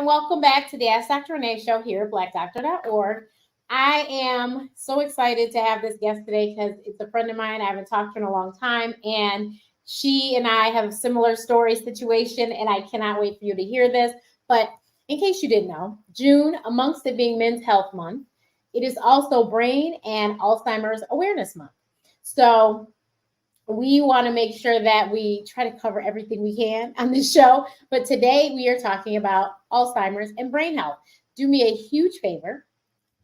and welcome back to the Ask Dr. Renee show here at blackdoctor.org. I am so excited to have this guest today because it's a friend of mine. I haven't talked to in a long time, and she and I have a similar story situation, and I cannot wait for you to hear this. But in case you didn't know, June, amongst it being Men's Health Month, it is also Brain and Alzheimer's Awareness Month. So we want to make sure that we try to cover everything we can on this show. But today we are talking about Alzheimer's and brain health. Do me a huge favor,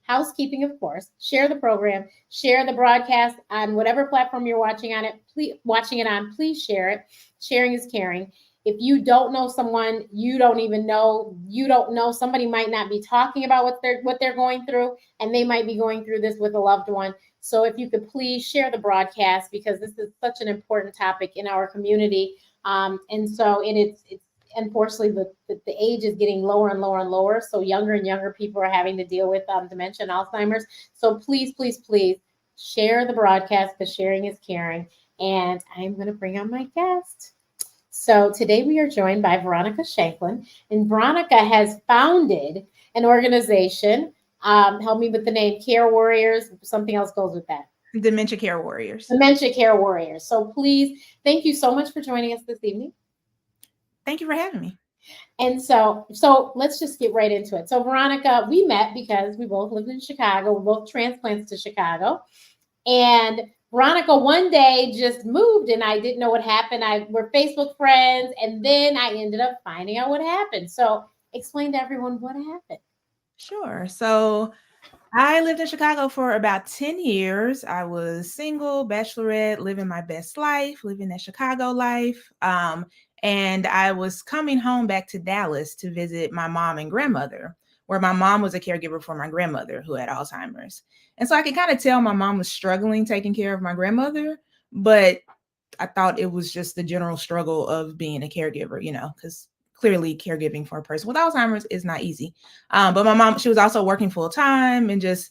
housekeeping, of course. Share the program, share the broadcast on whatever platform you're watching on it. Please, watching it on, please share it. Sharing is caring. If you don't know someone, you don't know, somebody might not be talking about what they're going through, and they might be going through this with a loved one. So if you could please share the broadcast, because this is such an important topic in our community. It's unfortunately the age is getting lower and lower and lower. So younger and younger people are having to deal with dementia and Alzheimer's. So please, please, please share the broadcast, because sharing is caring. And I'm going to bring on my guest. So today we are joined by Veronica Shanklin, and Veronica has founded an organization. Help me with the name, Care Warriors. Something else goes with that. Dementia Care Warriors. Dementia Care Warriors. So please, thank you so much for joining us this evening. Thank you for having me. And so let's just get right into it. So Veronica, we met because we both lived in Chicago. We're both transplants to Chicago. And Veronica one day just moved, and I didn't know what happened. We're Facebook friends, and then I ended up finding out what happened. So explain to everyone what happened. Sure. So I lived in Chicago for about 10 years. I was single, bachelorette, living my best life, living that Chicago life. And I was coming home back to Dallas to visit my mom and grandmother, where my mom was a caregiver for my grandmother who had Alzheimer's. And so I could kind of tell my mom was struggling taking care of my grandmother, but I thought it was just the general struggle of being a caregiver, because clearly caregiving for a person with Alzheimer's is not easy. But my mom, she was also working full time and just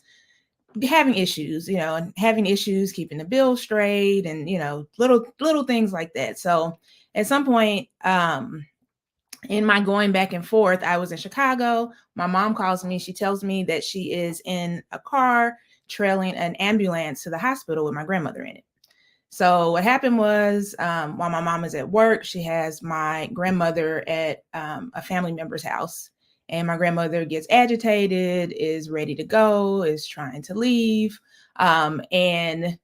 having issues, and having issues keeping the bill straight and, little things like that. So at some point, in my going back and forth, I was in Chicago. My mom calls me. She tells me that she is in a car trailing an ambulance to the hospital with my grandmother in it. So what happened was, while my mom is at work, she has my grandmother at a family member's house. And my grandmother gets agitated, is ready to go, is trying to leave. And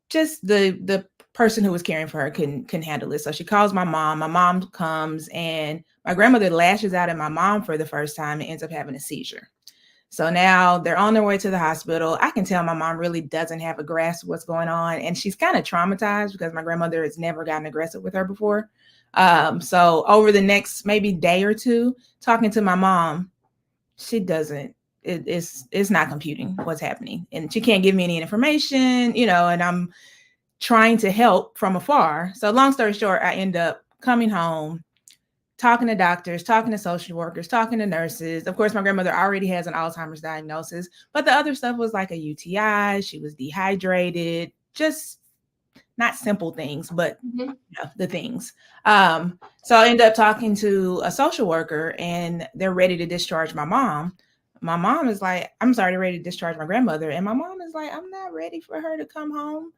just the person who was caring for her couldn't handle it. So she calls my mom. My mom comes, and my grandmother lashes out at my mom for the first time and ends up having a seizure. So now they're on their way to the hospital. I can tell my mom really doesn't have a grasp of what's going on. And she's kind of traumatized because my grandmother has never gotten aggressive with her before. So over the next maybe day or two, talking to my mom, she doesn't, it's not computing what's happening. And she can't give me any information, and I'm trying to help from afar. So long story short, I end up coming home, talking to doctors, talking to social workers, talking to nurses. Of course, my grandmother already has an Alzheimer's diagnosis, but the other stuff was like a UTI. She was dehydrated, just not simple things, but the things. So I end up talking to a social worker, and they're ready to discharge my mom. My mom is like, I'm sorry, they're ready to discharge my grandmother. And my mom is like, I'm not ready for her to come home.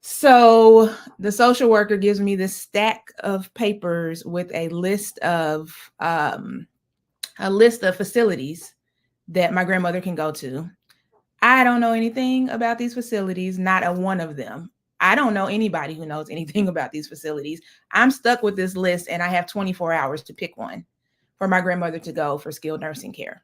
So the social worker gives me this stack of papers with a list of facilities that my grandmother can go to. I don't know anything about these facilities, not a one of them. I don't know anybody who knows anything about these facilities. I'm stuck with this list, and I have 24 hours to pick one for my grandmother to go for skilled nursing care.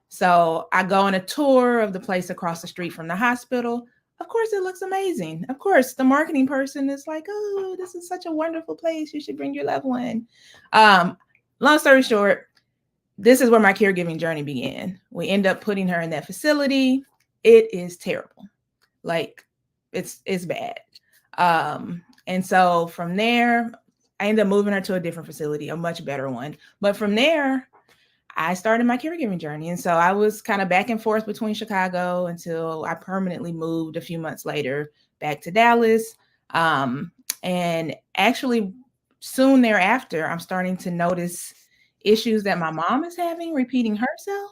So I go on a tour of the place across the street from the hospital. Of course, it looks amazing. Of course, the marketing person is like, oh, this is such a wonderful place. You should bring your loved one. Long story short, this is where my caregiving journey began. We end up putting her in that facility. It is terrible. Like, it's bad. And so from there, I ended up moving her to a different facility, a much better one. But from there, I started my caregiving journey. And so I was kind of back and forth between Chicago until I permanently moved a few months later back to Dallas. And actually soon thereafter, I'm starting to notice issues that my mom is having repeating herself.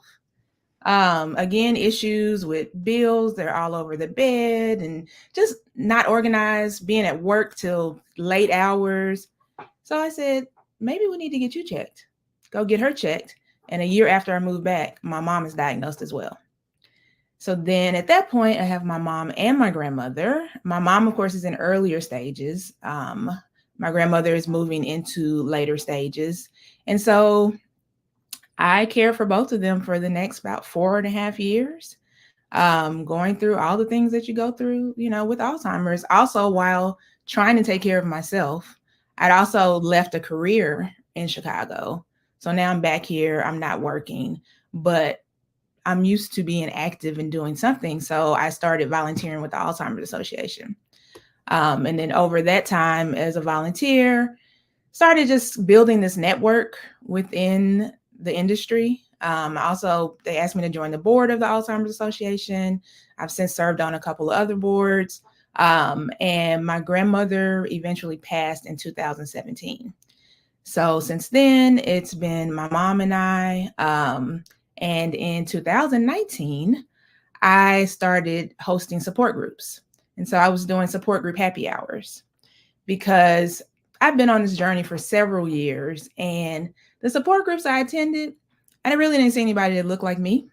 Again, issues with bills, they're all over the bed and just not organized, being at work till late hours. So I said, maybe we need to get you checked. Go get her checked. And a year after I moved back, my mom is diagnosed as well. So then at that point, I have my mom and my grandmother. My mom, of course, is in earlier stages. My grandmother is moving into later stages. And so I cared for both of them for the next about 4.5 years, going through all the things that you go through, with Alzheimer's. Also, while trying to take care of myself, I'd also left a career in Chicago. So now I'm back here. I'm not working, but I'm used to being active and doing something. So I started volunteering with the Alzheimer's Association. And then over that time as a volunteer, started just building this network within the industry. Also, they asked me to join the board of the Alzheimer's Association. I've since served on a couple of other boards. And my grandmother eventually passed in 2017. So since then, it's been my mom and I. And in 2019, I started hosting support groups. And so I was doing support group happy hours because I've been on this journey for several years, and the support groups I attended, I really didn't see anybody that looked like me.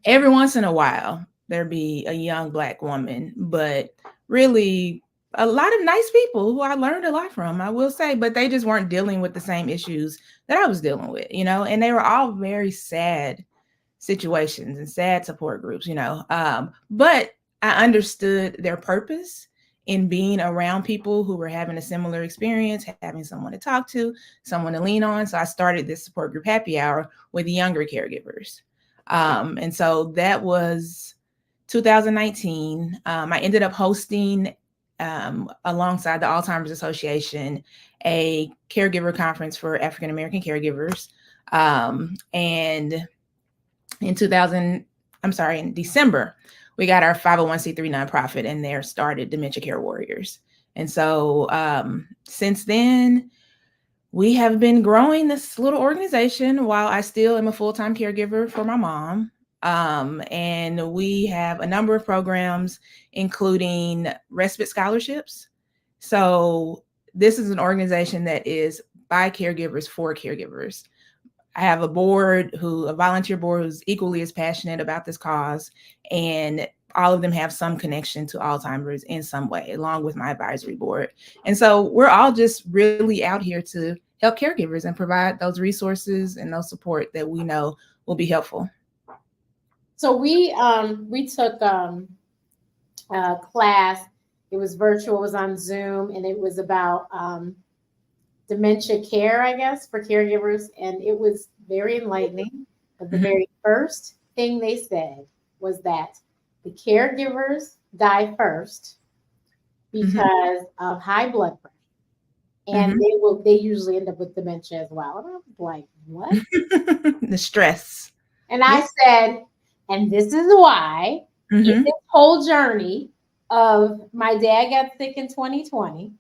Every once in a while, there'd be a young Black woman, but really a lot of nice people who I learned a lot from, I will say, but they just weren't dealing with the same issues that I was dealing with, and they were all very sad situations and sad support groups, but I understood their purpose in being around people who were having a similar experience, having someone to talk to, someone to lean on. So I started this support group happy hour with younger caregivers. And so that was 2019. I ended up hosting, alongside the Alzheimer's Association, a caregiver conference for African-American caregivers. And in December, we got our 501c3 nonprofit, and there started Dementia Care Warriors. And so since then, we have been growing this little organization while I still am a full-time caregiver for my mom. And we have a number of programs, including respite scholarships. So this is an organization that is by caregivers for caregivers. I have a volunteer board who's equally as passionate about this cause, and all of them have some connection to Alzheimer's in some way, along with my advisory board. And so we're all just really out here to help caregivers and provide those resources and those support that we know will be helpful. So we took a class. It was virtual, it was on Zoom, and it was about dementia care, I guess, for caregivers. And it was very enlightening. But the very first thing they said was that the caregivers die first because of high blood pressure. And they usually end up with dementia as well. And I was like, what? The stress. And I said, and this is why in this whole journey of my dad got sick in 2020,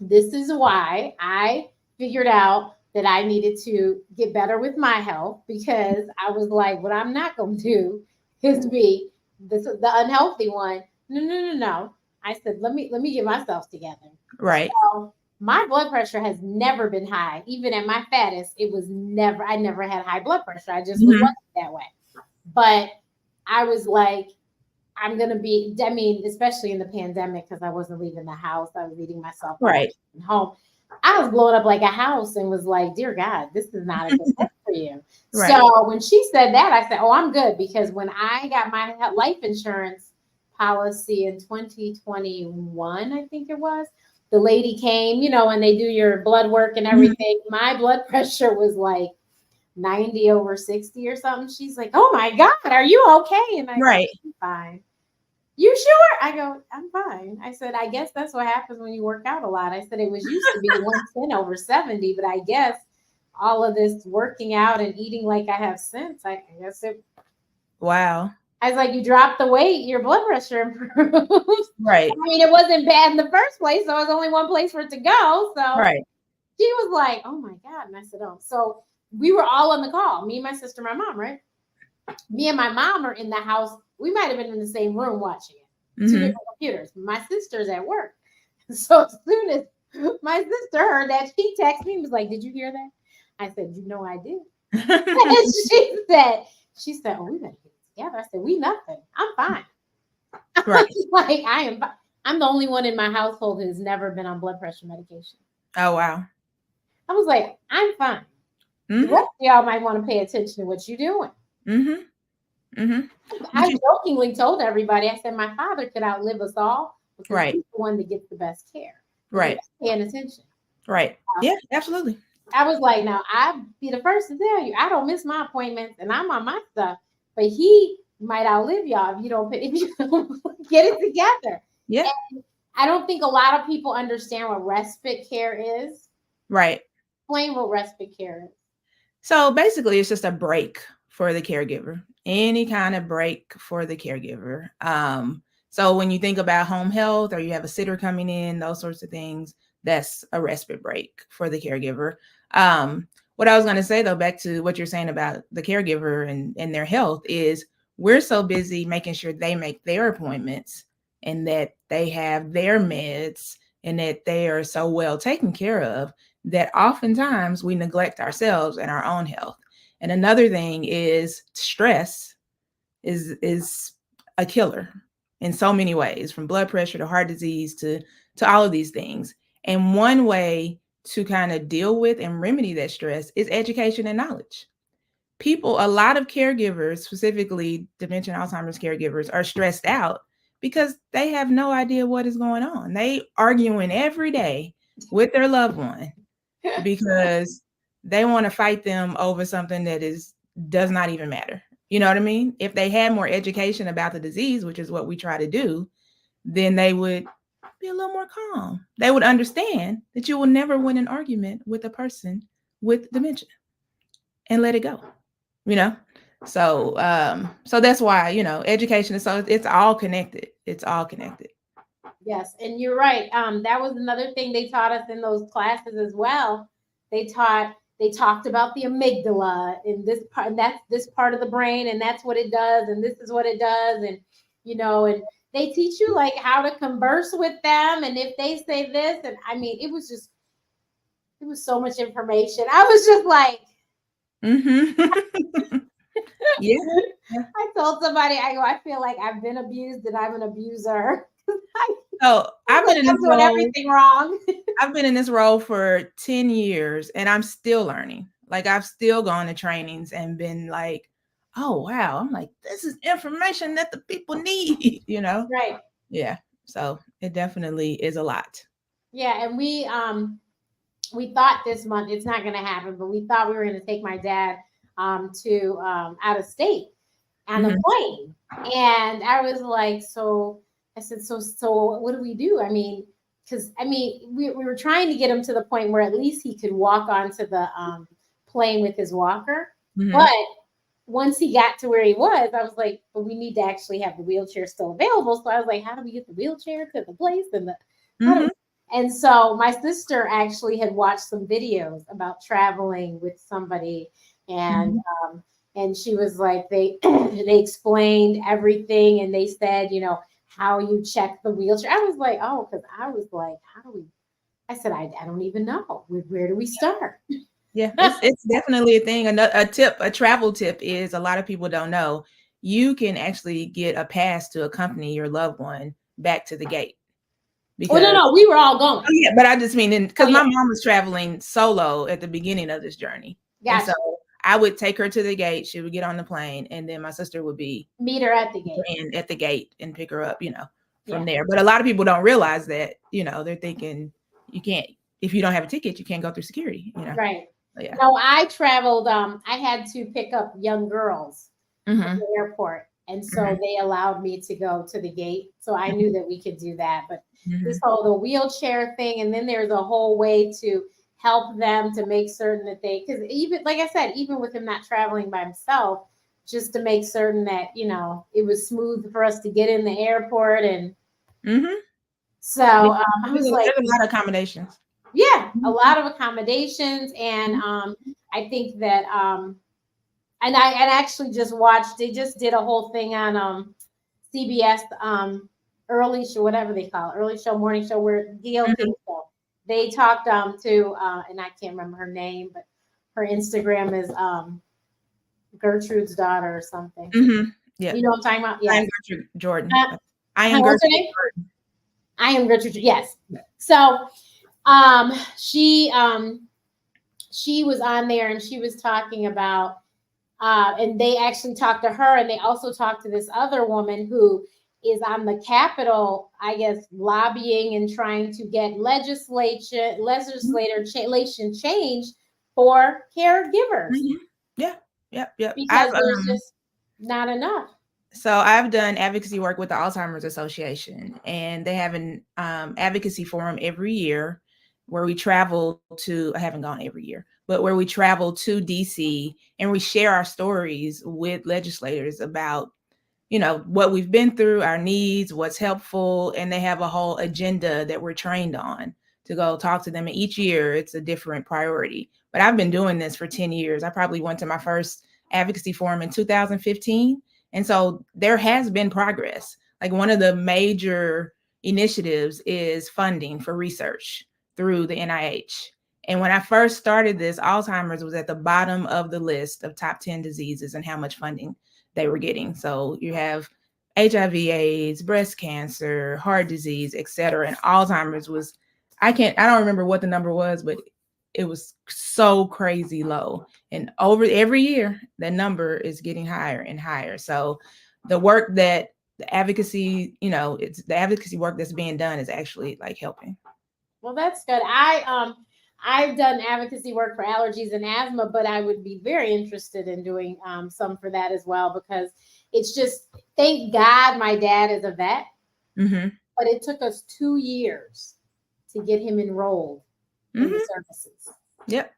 this is why I figured out that I needed to get better with my health, because I was like, what I'm not going to do is be the unhealthy one. No. I said, let me get myself together. Right. So my blood pressure has never been high. Even at my fattest, I never had high blood pressure. I just was lucky that way. But I was like, especially in the pandemic, because I wasn't leaving the house. I was eating myself right home. I was blowing up like a house and was like, dear God, this is not a good thing for you. Right. So when she said that, I said, oh, I'm good. Because when I got my life insurance policy in 2021, I think it was, the lady came, and they do your blood work and everything. My blood pressure was like 90 over 60 or something. She's like, oh my God, are you okay? And I go, I'm fine. You sure? I go, I'm fine. I said, I guess that's what happens when you work out a lot. I said, it was used to be 110 over 70, but I guess all of this working out and eating like I have since, I guess it. Wow. I was like, you dropped the weight, your blood pressure improved. Right. I mean, it wasn't bad in the first place, so it was only one place for it to go. So right. She was like, "Oh my God." And I said, "Oh." So we were all on the call, me, my sister, my mom, right? Me and my mom are in the house. We might have been in the same room watching it, two Mm-hmm. different computers. My sister's at work. So as soon as my sister heard that, she texted me and was like, "Did you hear that?" I said, "You know I did." And she said, "Oh, we better get it together." I said, "We nothing. I'm fine." Right. Like I am I'm the only one in my household who's never been on blood pressure medication. Oh, wow. I was like, I'm fine. The Mm-hmm. rest of y'all might want to pay attention to what you're doing. Mm-hmm. Mm-hmm. But I you, jokingly told everybody, I said, my father could outlive us all because right. he's the one that gets the best care. Because Right. he's paying attention. Right. Yeah, absolutely. I was like, now I'd be the first to tell you, I don't miss my appointments and I'm on my stuff, but he might outlive y'all if you don't if you don't get it together. Yeah. And I don't think a lot of people understand what respite care is. Right. Explain what respite care is. So basically, it's just a break for the caregiver, any kind of break for the caregiver. So when you think about home health or you have a sitter coming in, those sorts of things, that's a respite break for the caregiver. What I was going to say, though, back to what you're saying about the caregiver and their health is we're so busy making sure they make their appointments and that they have their meds and that they are so well taken care of that oftentimes we neglect ourselves and our own health. And another thing is stress is a killer in so many ways, from blood pressure to heart disease to all of these things. And one way to kind of deal with and remedy that stress is education and knowledge. A lot of caregivers, specifically dementia and Alzheimer's caregivers, are stressed out because they have no idea what is going on. They arguing every day with their loved one because they want to fight them over something that does not even matter. You know what I mean? If they had more education about the disease, which is what we try to do, then they would be a little more calm. They would understand that you will never win an argument with a person with dementia and let it go. You know? So that's why, education is so it's all connected. It's all connected. Yes, and you're right. That was another thing they taught us in those classes as well. They talked about the amygdala in this part, and that's this part of the brain, and that's what it does, and this is what it does, and they teach you like how to converse with them, and if they say this, and I mean, it was so much information. I was just like, Mm-hmm. Yeah. I told somebody, I feel like I've been abused and I'm an abuser. So I've been in this I'm doing role. everything wrong. I've been in this role for 10 years and I'm still learning. Like I've still gone to trainings and been like, oh wow. I'm like, this is information that the people need, Right. Yeah. So it definitely is a lot. Yeah, and we thought this month it's not going to happen, but we thought we were going to take my dad to out of state on a Mhm. plane, and I was like, so I said, so what do we do? I mean, because I mean, we were trying to get him to the point where at least he could walk onto the plane with his walker, Mhm. but once he got to where he was, I was like, but we need to actually have the wheelchair still available. So I was like, how do we get the wheelchair to the place and the how do Mhm. and so my sister actually had watched some videos about traveling with somebody, and Mhm. and she was like, they they explained everything, and they said, how you check the wheelchair. I was like, oh, because I was like, how do we? I said, I don't even know. Where do we start? Yeah, it's definitely a thing. A travel tip is a lot of people don't know. You can actually get a pass to accompany your loved one back to the gate Oh no, because no, we were all going. oh, yeah, but I just mean Oh because yeah, my mom was traveling solo at the beginning of this journey, and so gotcha. I would take her to the gate. She would get on the plane, and then my sister would be Meet her at the gate. in at the gate and pick her up, from Yeah, there. But a lot of people don't realize that, they're thinking you can't if you don't have a ticket, you can't go through security. right. So, yeah. No, I traveled. I had to pick up young girls at Hmm. the airport, and so Hmm. they allowed me to go to the gate. So I knew that we could do that. But this Hmm. whole the wheelchair thing, and then there's a whole way to help them to make certain that because even like I said, even with him not traveling by himself, just to make certain that it was smooth for us to get in the airport, and Hmm. so Yeah. I was like, There's a lot of accommodations. Yeah, a lot of accommodations, and I think that and I actually just watched. They just did a whole thing on CBS early show, whatever they call it, early show, morning show, where Gail Mhm. King show. They talked to and I can't remember her name, but her Instagram is Gertrude's daughter or something. Mhm. Yeah. You know what I'm talking about? I am Yes. Gertrude Jordan. Uh, I am what's her Gertrude name? Jordan. I am Gertrude. Yes. Yeah. So she she was on there and she was talking about and they actually talked to her, and they also talked to this other woman who is on the Capitol, I guess, lobbying and trying to get legislation change for caregivers Mhm. Yeah. Yep. Yep. because there's just not enough. So I've done advocacy work with the Alzheimer's Association, and they have an advocacy forum every year where we travel to. I haven't gone every year, but where we travel to DC and we share our stories with legislators about, what we've been through, our needs, what's helpful, and they have a whole agenda that we're trained on to go talk to them. And each year it's a different priority. But I've been doing this for 10 years. I probably went to my first advocacy forum in 2015. And so there has been progress. Like one of the major initiatives is funding for research through the NIH. And when I first started this, Alzheimer's was at the bottom of the list of top 10 diseases and how much funding they were getting. So you have HIV, AIDS, breast cancer, heart disease, et cetera. And Alzheimer's was, I don't remember what the number was, but it was so crazy low. And over every year, that number is getting higher and higher. So the work that the advocacy, it's the advocacy work that's being done is actually like helping. Well, that's good. I've done advocacy work for allergies and asthma, but I would be very interested in doing some for that as well because it's just thank God my dad is a vet, Mm-hmm. but it took us 2 years to get him enrolled in the Mm-hmm. services. Yep.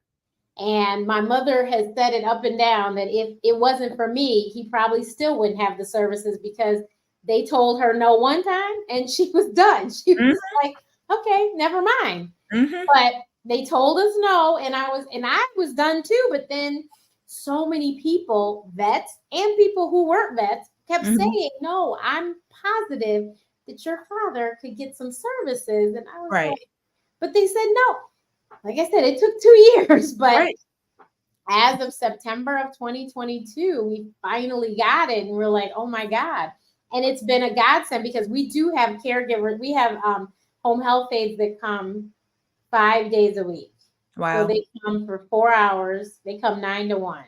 And my mother has said it up and down that if it wasn't for me, he probably still wouldn't have the services because they told her no one time and she was done. She was like, okay, never mind. Mm-hmm. But they told us no, and I was done too. But then so many people, vets and people who weren't vets, kept Mm-hmm. saying, no, I'm positive that your father could get some services. And I was Right. like, but they said no. Like I said, it took 2 years, but Right. as of September of 2022, we finally got it, and we're like, oh my God. And it's been a godsend because we do have caregivers. We have home health aides that come 5 days a week. Wow. So they come for 4 hours. They come 9 to 1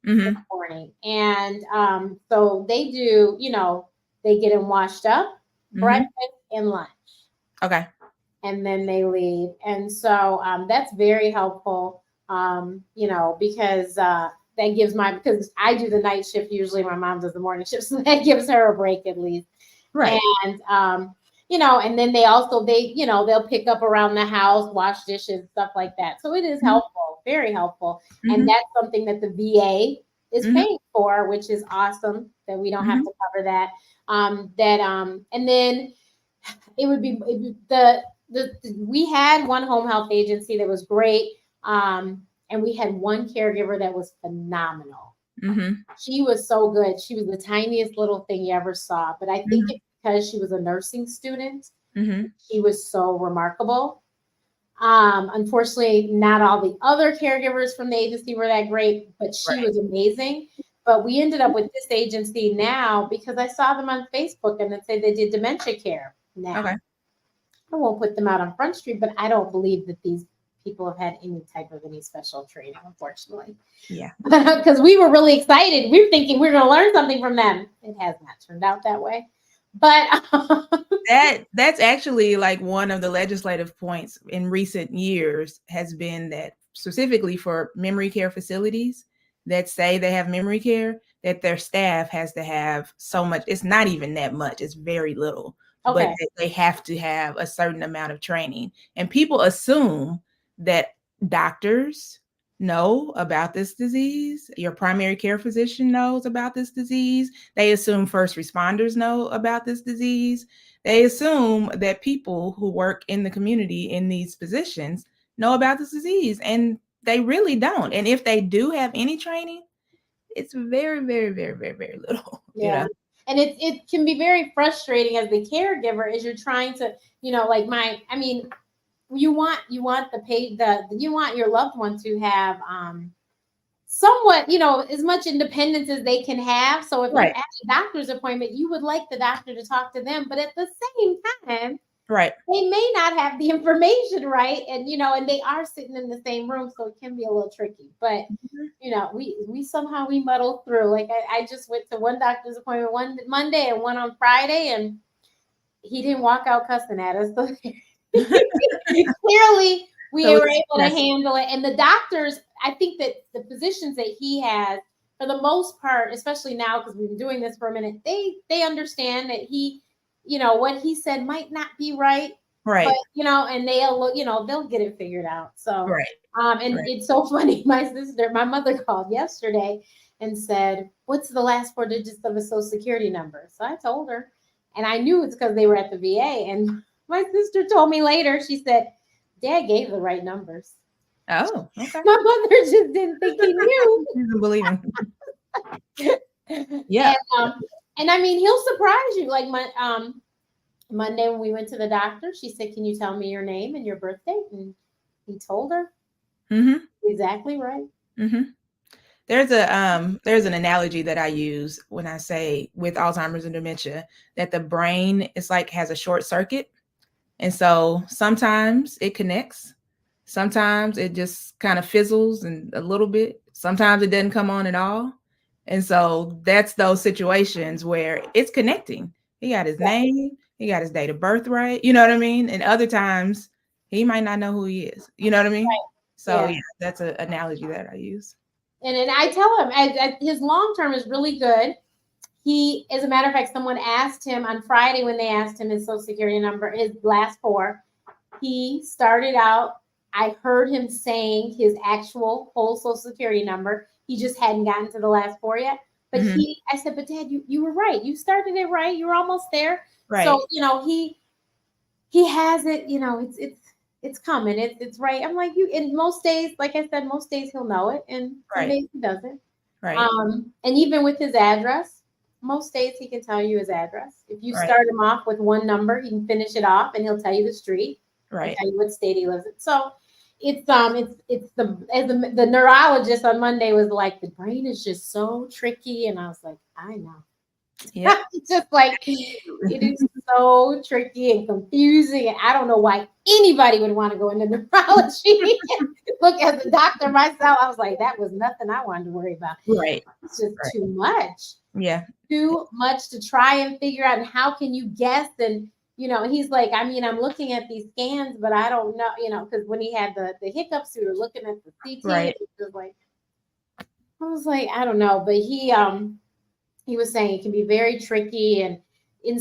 in the morning. And so they do, they get them washed up, breakfast and lunch. Okay. And then they leave. And so that's very helpful, because because I do the night shift. Usually my mom does the morning shift. So that gives her a break at least. Right. And, and then they'll pick up around the house, wash dishes, stuff like that. So it is helpful, very helpful. And that's something that the VA is paying for, which is awesome that we don't have to cover that. And then it would be we had one home health agency that was great. And we had one caregiver that was phenomenal. She was so good. She was the tiniest little thing you ever saw. But I think it's because she was a nursing student. She was so remarkable. Unfortunately, not all the other caregivers from the agency were that great, but she was amazing. But we ended up with this agency now because I saw them on Facebook and it said they did dementia care now. Okay. I won't put them out on Front Street, but I don't believe that these people have had any special training, unfortunately. Yeah. Because we were really excited. We were thinking we were going to learn something from them. It has not turned out that way. But that's actually like one of the legislative points in recent years has been that specifically for memory care facilities that say they have memory care, that their staff has to have so much. It's not even that much. It's very little. Okay. But they have to have a certain amount of training. And people assume that doctors know about this disease. Your primary care physician knows about this disease. They assume first responders know about this disease. They assume that people who work in the community in these positions know about this disease, and they really don't. And if they do have any training, it's very, very, very, very, very little. Yeah. And it can be very frustrating as the caregiver as you're trying to, like you want you want your loved one to have somewhat, as much independence as they can have. So if you're Right. at a doctor's appointment, you would like the doctor to talk to them, but at the same time, Right. they may not have the information right, and and they are sitting in the same room, so it can be a little tricky. But we somehow we muddle through. Like I just went to one doctor's appointment one Monday and one on Friday, and he didn't walk out cussing at us. So clearly, we So were able to handle it. And the doctors, I think that the physicians that he has, for the most part, especially now because we've been doing this for a minute, they understand that he, what he said might not be right, right. but and they'll get it figured out. So, Right. and Right. it's so funny. My mother called yesterday and said, "What's the last four digits of a social security number?" So I told her, and I knew it's because they were at the VA. And my sister told me later, she said, "Dad gave the right numbers." Oh, okay. My mother just didn't think he knew. You can believe him. Yeah. And I mean, he'll surprise you. Like Monday when we went to the doctor, she said, "Can you tell me your name and your birthday?" And he told her exactly right. There's an analogy that I use when I say with Alzheimer's and dementia that the brain is like has a short circuit. And so sometimes it connects. Sometimes it just kind of fizzles and a little bit. Sometimes it doesn't come on at all. And so that's those situations where it's connecting. He got his name, he got his date of birth right. You know what I mean? And other times he might not know who he is. You know what I mean? Right. So yeah, that's an analogy that I use. And then I tell him his long term is really good. He, as a matter of fact, someone asked him on Friday when they asked him his social security number, his last four. He started out, I heard him saying his actual whole social security number. He just hadn't gotten to the last four yet. But I said, "But Dad, you were right. You started it right. You were almost there." Right. So, he has it, it's coming. It's right. I'm like, in most days, like I said, most days he'll know it, and some days he doesn't. Right. And even with his address, most days he can tell you his address. If you Right. start him off with one number, he can finish it off, and he'll tell you the street, Right. tell you what state he lives in. So it's the neurologist on Monday was like, the brain is just so tricky, and I was like, I know. Yeah. It's just like it is so tricky and confusing, and I don't know why anybody would want to go into neurology. Look, as a doctor myself, I was like, that was nothing I wanted to worry about. Right. It's just too much. Yeah. Too much to try and figure out. And how can you guess? And he's like, I mean, I'm looking at these scans, but I don't know, because when he had the hiccups, we were looking at the CT. Right. I was like, I don't know, but he was saying it can be very tricky, and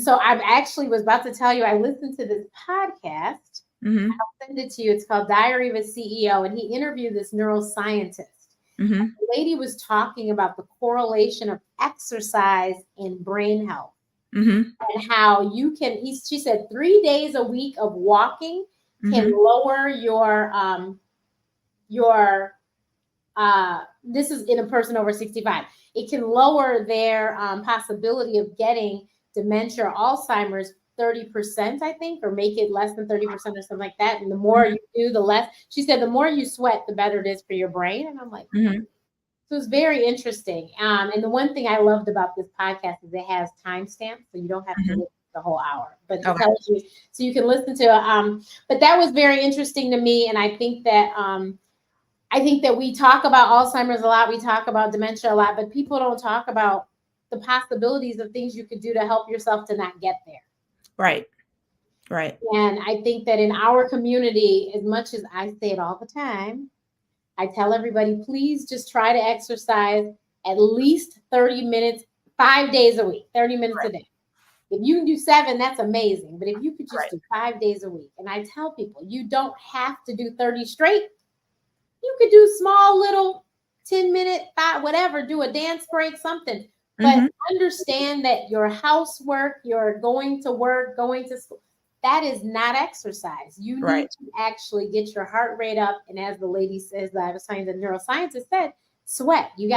so I actually was about to tell you I listened to this podcast. I'll send it to you. It's called Diary of a CEO, and he interviewed this neuroscientist. The lady was talking about the correlation of exercise and brain health, and how you can. She said 3 days a week of walking can lower your this is in a person over 65. It can lower their possibility of getting dementia or Alzheimer's 30%, I think, or make it less than 30% or something like that. And the more you do, the less. She said the more you sweat, the better it is for your brain. And I'm like, so it's very interesting. And the one thing I loved about this podcast is it has timestamps, so you don't have to listen the whole hour, but it tells you, so you can listen to it. But that was very interesting to me, and I think that we talk about Alzheimer's a lot, we talk about dementia a lot, but people don't talk about the possibilities of things you could do to help yourself to not get there. Right. Right. And I think that in our community, as much as I say it all the time, I tell everybody, please just try to exercise at least 30 minutes, 5 days a week, 30 minutes a day. If you can do 7, that's amazing. But if you could just do 5 days a week, and I tell people, you don't have to do 30 straight. You could do small little 10-minute, whatever, do a dance break, something. But understand that your housework, your going to work, going to school, that is not exercise. You need Right. to actually get your heart rate up. And as the lady says, that I was saying, the neuroscientist said, sweat. You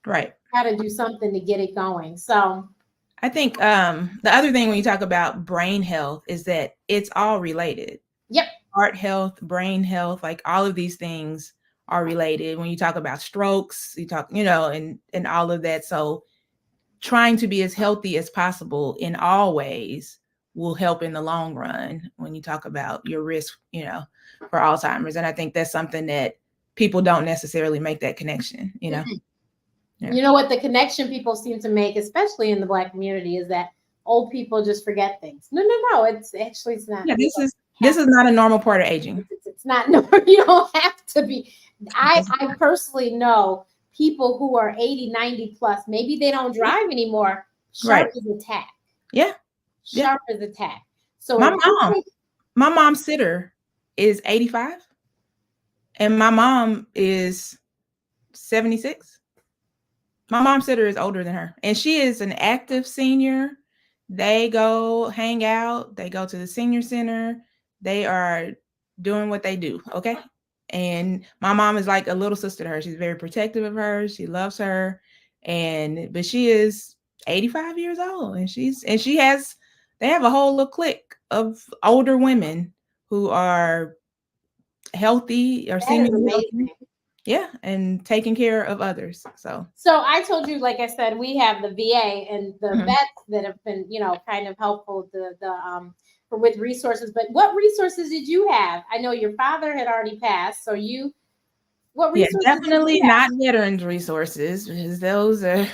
Right. gotta do something to get it going. So I think the other thing when you talk about brain health is that it's all related. yep. Heart health, brain health, like all of these things are related. When you talk about strokes, you talk, and all of that. So trying to be as healthy as possible in all ways will help in the long run when you talk about your risk, for Alzheimer's. And I think that's something that people don't necessarily make that connection. Yeah. You know what the connection people seem to make, especially in the Black community, is that old people just forget things. No. It's actually, it's not. Yeah, this is not a normal part of aging. It's not. No, you don't have to be. I personally know people who are 80, 90 plus. Maybe they don't drive anymore. Sharp Right. as a tack. Yeah. Sharp as a tack. So My mom's sitter is 85 and my mom is 76. My mom's sitter is older than her and she is an active senior. They go hang out, they go to the senior center, they are doing what they do. Okay. And my mom is like a little sister to her. She's very protective of her. She loves her. But she is 85 years old and they have a whole little clique of older women who are healthy or seemingly healthy. Yeah, and taking care of others. So I told you, like I said, we have the VA and the vets that have been, kind of helpful with resources. But what resources did you have? I know your father had already passed, so what resources? Yeah, definitely not veterans resources because those are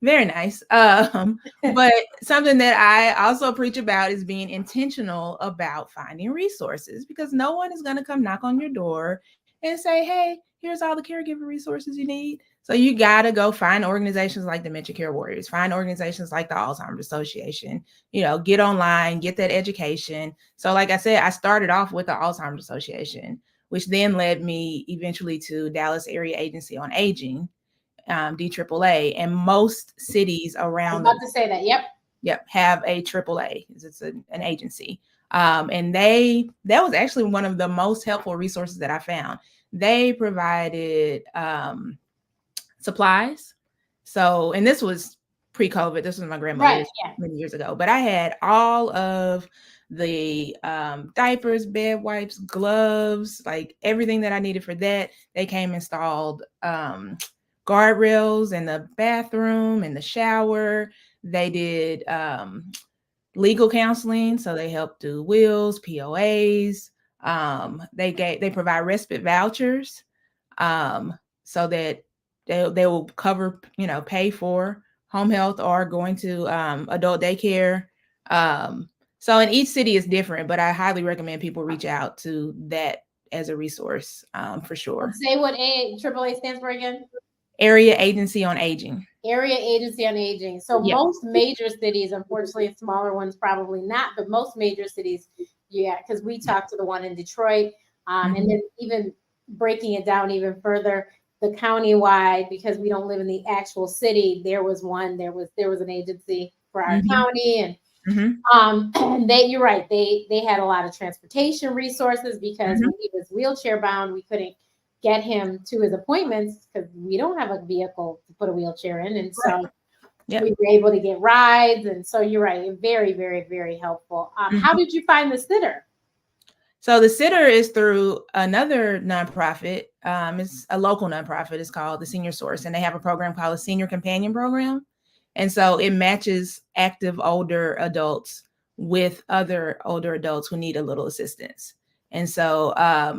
very nice. But something that I also preach about is being intentional about finding resources because no one is going to come knock on your door and say, hey, here's all the caregiver resources you need. So you got to go find organizations like Dementia Care Warriors, find organizations like the Alzheimer's Association, get online, get that education. So like I said, I started off with the Alzheimer's Association, which then led me eventually to Dallas Area Agency on Aging, DAAA, and most cities around. I was about to say that. Yep, have a AAA. It's an agency. And that was actually one of the most helpful resources that I found. They provided supplies. So, and this was pre-COVID. This was my grandmother's many years ago. But I had all of the diapers, bed wipes, gloves, like everything that I needed for that. They came installed guardrails in the bathroom, in the shower. They did legal counseling, so they helped do wills, POAs. They provide respite vouchers, so that they will cover, pay for home health or going to adult daycare. So in each city is different, but I highly recommend people reach out to that as a resource for sure. Say what AAA stands for again. Area Agency on Aging. Area Agency on Aging. So most major cities, unfortunately, smaller ones probably not, but most major cities, because we talked to the one in Detroit, and then even breaking it down even further, the countywide, because we don't live in the actual city, there was an agency for our county, and you're right, they had a lot of transportation resources because when he was wheelchair bound, we couldn't get him to his appointments because we don't have a vehicle to put a wheelchair in. And so we were able to get rides. And so you're right. Very, very, very helpful. How did you find the sitter? So the sitter is through another nonprofit. It's a local nonprofit. It's called the Senior Source. And they have a program called a Senior Companion Program. And so it matches active older adults with other older adults who need a little assistance. And so I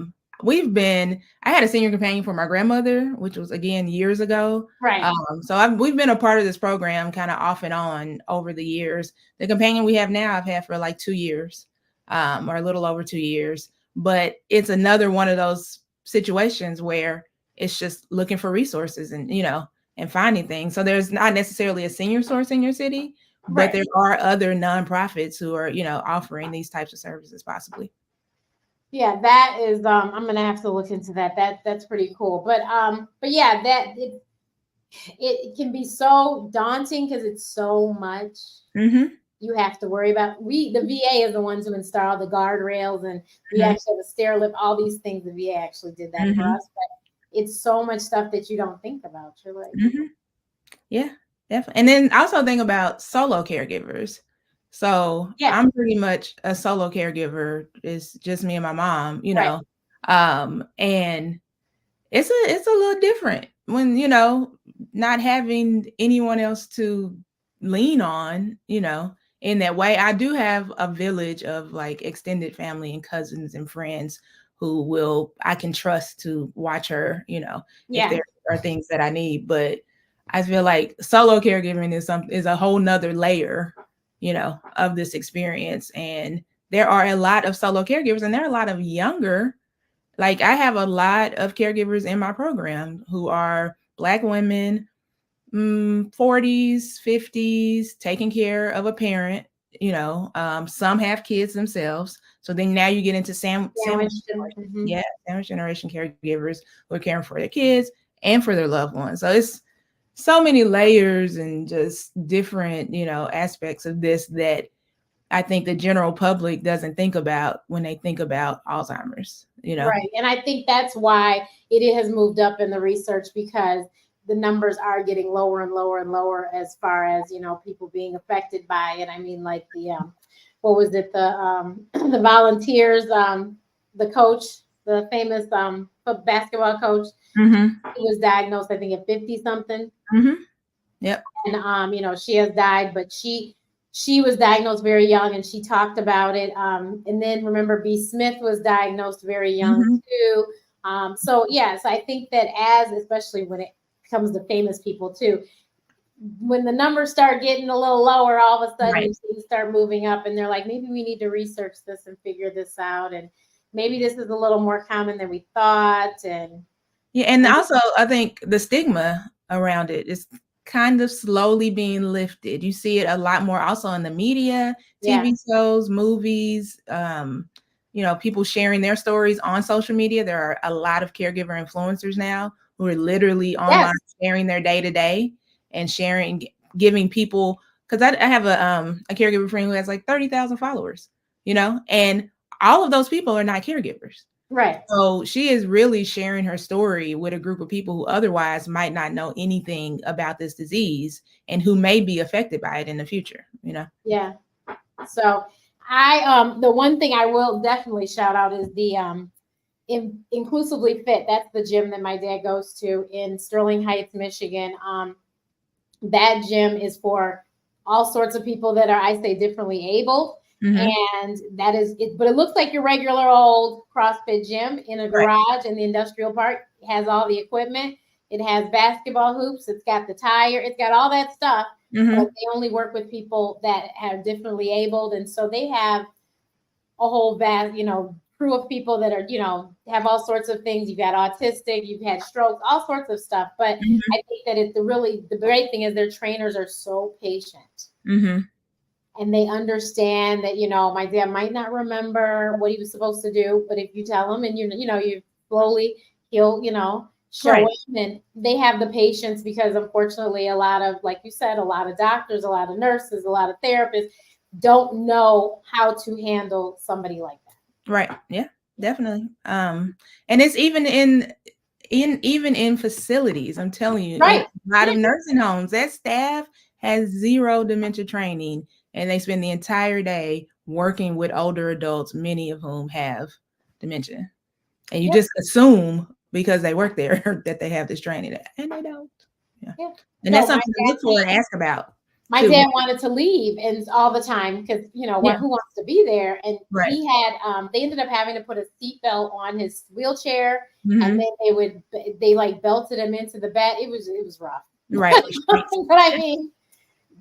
had a senior companion for my grandmother, which was again years ago. Right. So we've been a part of this program kind of off and on over the years. The companion we have now, I've had for like 2 years, or a little over 2 years. But it's another one of those situations where it's just looking for resources and finding things. So there's not necessarily a senior source in your city, but there are other nonprofits who are offering these types of services possibly. Yeah, that is. I'm gonna have to look into that. That's pretty cool. But yeah, that it can be so daunting because it's so much. you have to worry about. The VA is the ones who install the guardrails, and we Mhm. actually have a stair lift, all these things. The VA actually did that for Mhm. us, but it's so much stuff that you don't think about. You're like, Mhm. Yeah, definitely. And then also think about solo caregivers. So yeah, I'm pretty much a solo caregiver. It's just me and my mom, right, and it's a little different when, not having anyone else to lean on, in that way. I do have a village of like extended family and cousins and friends who I can trust to watch her, if yeah, there are things that I need. But I feel like solo caregiving is a whole nother layer, of this experience. And there are a lot of solo caregivers, and there are a lot of younger, like I have a lot of caregivers in my program who are Black women, 40s, 50s, taking care of a parent. Some have kids themselves. So then now you get into sandwich sandwiched them. generation. Yeah, sandwich generation caregivers who are caring for their kids and for their loved ones. So it's so many layers and just different, aspects of this that I think the general public doesn't think about when they think about Alzheimer's. Right. And I think that's why it has moved up in the research, because the numbers are getting lower and lower and lower as far as, people being affected by it. I mean, like what was it? The volunteers, the coach, the famous basketball coach, Mhm. he was diagnosed, I think, at 50 something. Mhm. Yep. And she has died, but she was diagnosed very young, and she talked about it. And then remember, B. Smith was diagnosed very young Mhm. too. So yes, I think that, as especially when it comes to famous people too, when the numbers start getting a little lower, all of a sudden Right. things start moving up, and they're like, maybe we need to research this and figure this out, and maybe this is a little more common than we thought. Yeah, and And also I think the stigma around it is kind of slowly being lifted. You see it a lot more also in the media, yeah, TV shows, movies, people sharing their stories on social media. There are a lot of caregiver influencers now who are literally yes, online sharing their day to day and giving people, because I have a caregiver friend who has like 30,000 followers, and all of those people are not caregivers. right. So she is really sharing her story with a group of people who otherwise might not know anything about this disease and who may be affected by it in the future. Yeah. So the one thing I will definitely shout out is the Inclusively Fit. That's the gym that my dad goes to in Sterling Heights, Michigan. That gym is for all sorts of people that are, I say, differently abled. Mhm. And that is it, but it looks like your regular old CrossFit gym in a Right. garage in the industrial park. It has all the equipment. It has basketball hoops. It's got the tire. It's got all that stuff. But Mhm. they only work with people that are differently abled, and so they have a whole vast, crew of people that are, have all sorts of things. You've got autistic, you've had strokes, all sorts of stuff. But Mhm. I think that the great thing is their trainers are so patient, Mhm. and they understand that, my dad might not remember what he was supposed to do, but if you tell him, and you slowly, he'll, show Right. him. And they have the patience, because unfortunately a lot of, like you said, a lot of doctors, a lot of nurses, a lot of therapists don't know how to handle somebody like that. Right. Yeah, definitely. And it's even in facilities. I'm telling you, in Right. a lot Yeah. of nursing homes, that staff has zero dementia training, and they spend the entire day working with older adults, many of whom have dementia. And you Yep. just assume because they work there that they have this training, and they don't. Yeah. Yeah. And So that's something to look for and ask about my too. dad wanted to leave, and all the time, because Yeah. who wants to be there? And Right. he had they ended up having to put a seatbelt on his wheelchair, and Mhm. then they like belted him into the bed. It was rough. Right. Restraints. But I mean,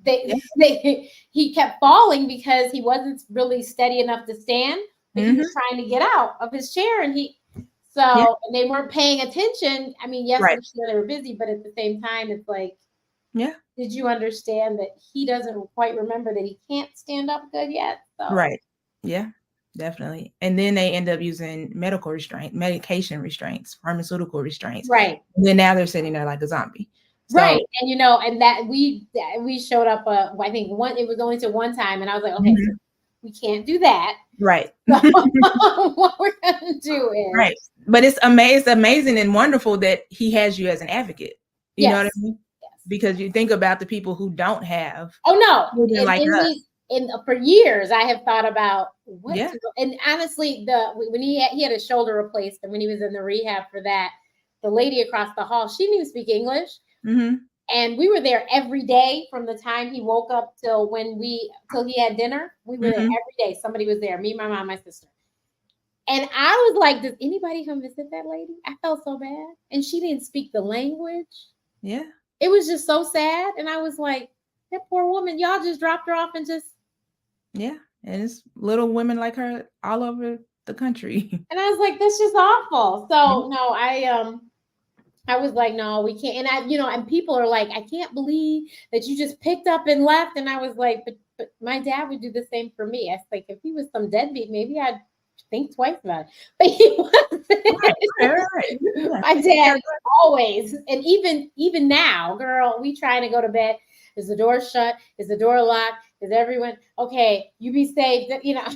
Yeah. he kept falling because he wasn't really steady enough to stand, but he was Mhm. trying to get out of his chair, and Yeah. and they weren't paying attention. I mean, yes, Right. I'm sure they were busy, but at the same time, it's like, Yeah. did you understand that he doesn't quite remember that he can't stand up good yet? So Right. Yeah, definitely. And then they end up using medication restraints, pharmaceutical restraints. right, And then now they're sitting there like a zombie. Right. And and that we showed up I think it was only to one time, and I was like, okay, so we can't do that. Right. So what we're gonna do is right. But it's amazing and wonderful that he has you as an advocate. You know what I mean? Yes. Because you think about the people who don't have. Oh no. Like us. For years I have thought about what Yeah. and honestly, when he had a shoulder replaced, and when he was in the rehab for that, the lady across the hall, she didn't even speak English. And we were there every day from the time he woke up till he had dinner. We were there every day. Somebody was there, me, my mom, my sister. And I was like, does anybody come visit that lady? I felt so bad. And she didn't speak the language. Yeah. It was just so sad. And I was like, that poor woman, y'all just dropped her off and just. Yeah. And it's little women like her all over the country. And I was like, that's just awful. So no, I was like, no, we can't. And and people are like, I can't believe that you just picked up and left. And I was like, but my dad would do the same for me. I was like, if he was some deadbeat, maybe I'd think twice about it. But he wasn't. Right. My dad always, and even now, girl, we trying to go to bed. Is the door shut? Is the door locked? Is everyone okay? You be safe. Yeah.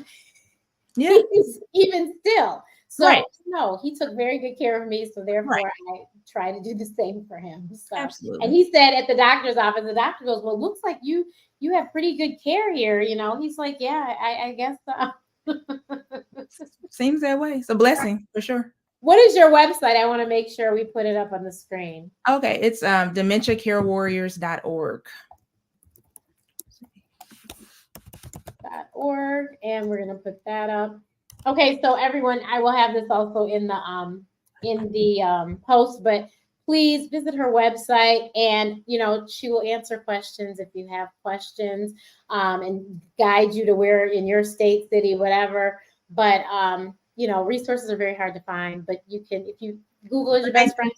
Even still. So no, he took very good care of me. So therefore, I try to do the same for him. So. Absolutely. And he said at the doctor's office, the doctor goes, "Well, looks like you have pretty good care here." He's like, "Yeah, I guess so." Seems that way. It's a blessing for sure. What is your website? I want to make sure we put it up on the screen. Okay, it's dementiacarewarriors.org. .org, and we're gonna put that up. Okay, so everyone, I will have this also in the post, but please visit her website, and she will answer questions if you have questions, and guide you to where in your state, city, whatever. But resources are very hard to find, but you can, if you Google is your best friend.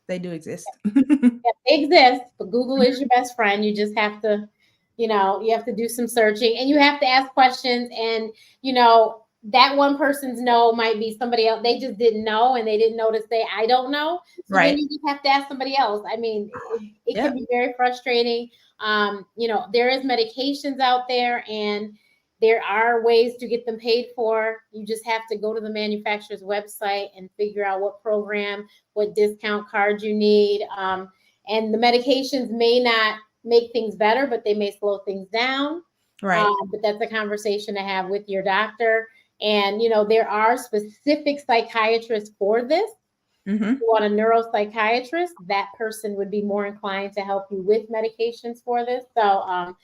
They do exist. They exist, but Google is your best friend. You just have to, you have to do some searching, and you have to ask questions, and that one person's no might be somebody else. They just didn't know, and they didn't know to say, I don't know. So then you just have to ask somebody else. I mean, it can be very frustrating. There is medications out there, and there are ways to get them paid for. You just have to go to the manufacturer's website and figure out what program, what discount card you need. And the medications may not make things better, but they may slow things down. Right. But that's a conversation to have with your doctor. And, there are specific psychiatrists for this. If you want a neuropsychiatrist, that person would be more inclined to help you with medications for this. So,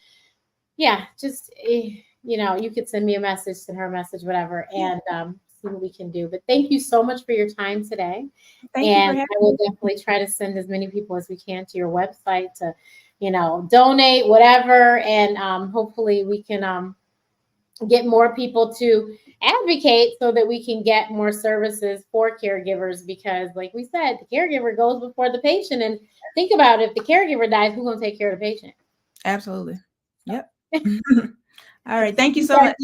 just, you could send me a message, send her a message, whatever, and see what we can do. But thank you so much for your time today. And I will definitely try to send as many people as we can to your website to, donate, whatever. And hopefully we can get more people to advocate so that we can get more services for caregivers, because like we said, the caregiver goes before the patient. And think about it, if the caregiver dies, who's going to take care of the patient? Absolutely. Yep. All right. Thank you so much.